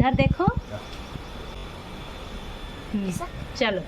इधर देखो। चलो।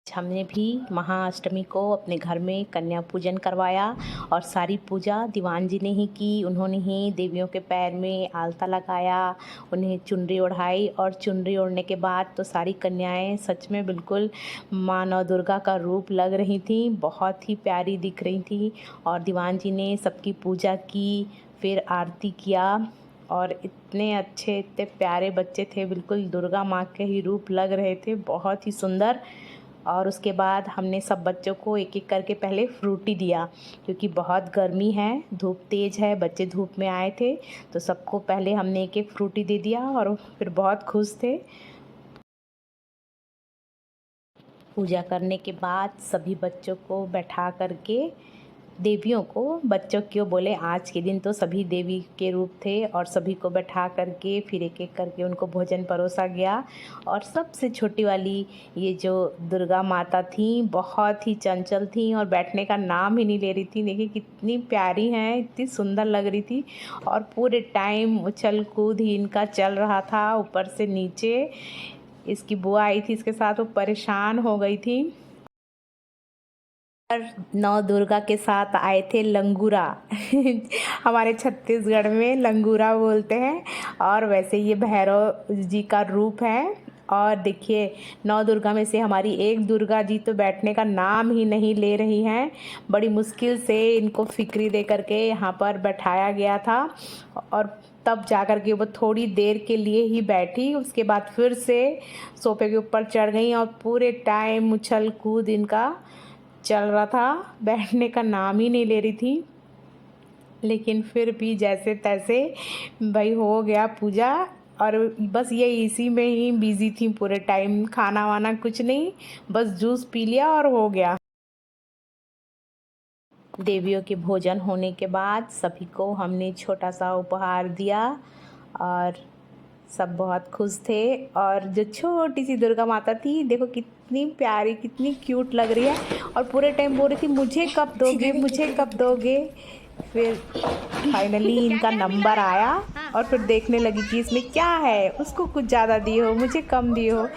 हमने भी महाअष्टमी को अपने घर में कन्या पूजन करवाया और सारी पूजा दीवान जी ने ही की। उन्होंने ही देवियों के पैर में आलता लगाया, उन्हें चुनरी ओढ़ाई और चुनरी ओढ़ने के बाद तो सारी कन्याएं सच में बिल्कुल माँ नौ दुर्गा का रूप लग रही थी, बहुत ही प्यारी दिख रही थी। और दीवान जी ने सबकी पूजा की, फिर आरती किया और इतने अच्छे इतने प्यारे बच्चे थे, बिल्कुल दुर्गा माँ के ही रूप लग रहे थे, बहुत ही सुंदर। और उसके बाद हमने सब बच्चों को एक एक करके पहले फ्रूटी दिया, क्योंकि बहुत गर्मी है, धूप तेज़ है, बच्चे धूप में आए थे, तो सबको पहले हमने एक एक फ्रूटी दे दिया और फिर बहुत खुश थे। पूजा करने के बाद सभी बच्चों को बैठा करके, देवियों को, बच्चों क्यों बोले, आज के दिन तो सभी देवी के रूप थे, और सभी को बैठा करके फिर एक एक करके उनको भोजन परोसा गया। और सबसे छोटी वाली ये जो दुर्गा माता थी बहुत ही चंचल थी और बैठने का नाम ही नहीं ले रही थी। देखिए कितनी प्यारी हैं, इतनी सुंदर लग रही थी और पूरे टाइम उछल कूद ही इनका चल रहा था ऊपर से नीचे। इसकी बुआ आई थी इसके साथ, वो परेशान हो गई थी। नौ दुर्गा के साथ आए थे लंगूरा हमारे छत्तीसगढ़ में लंगूरा बोलते हैं, और वैसे ये भैरव जी का रूप है। और देखिए नौ दुर्गा में से हमारी एक दुर्गा जी तो बैठने का नाम ही नहीं ले रही हैं, बड़ी मुश्किल से इनको फिक्री दे करके यहाँ पर बैठाया गया था और तब जा कर के वो थोड़ी देर के लिए ही बैठी, उसके बाद फिर से सोफे के ऊपर चढ़ गई और पूरे टाइम उछल कूद इनका चल रहा था, बैठने का नाम ही नहीं ले रही थी। लेकिन फिर भी जैसे तैसे भाई हो गया पूजा, और बस ये इसी में ही बिजी थी पूरे टाइम, खाना वाना कुछ नहीं, बस जूस पी लिया और हो गया। देवियों के भोजन होने के बाद सभी को हमने छोटा सा उपहार दिया और सब बहुत खुश थे। और जो छोटी सी दुर्गा माता थी, देखो कितनी प्यारी कितनी क्यूट लग रही है, और पूरे टाइम बोल रही थी मुझे कब दोगे, मुझे कब दोगे। फिर फाइनली इनका नंबर आया और फिर देखने लगी कि इसमें क्या है, उसको कुछ ज़्यादा दिए हो, मुझे कम दिए हो।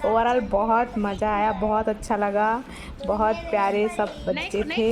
ओवरऑल बहुत मज़ा आया, बहुत अच्छा लगा, बहुत प्यारे सब बच्चे थे।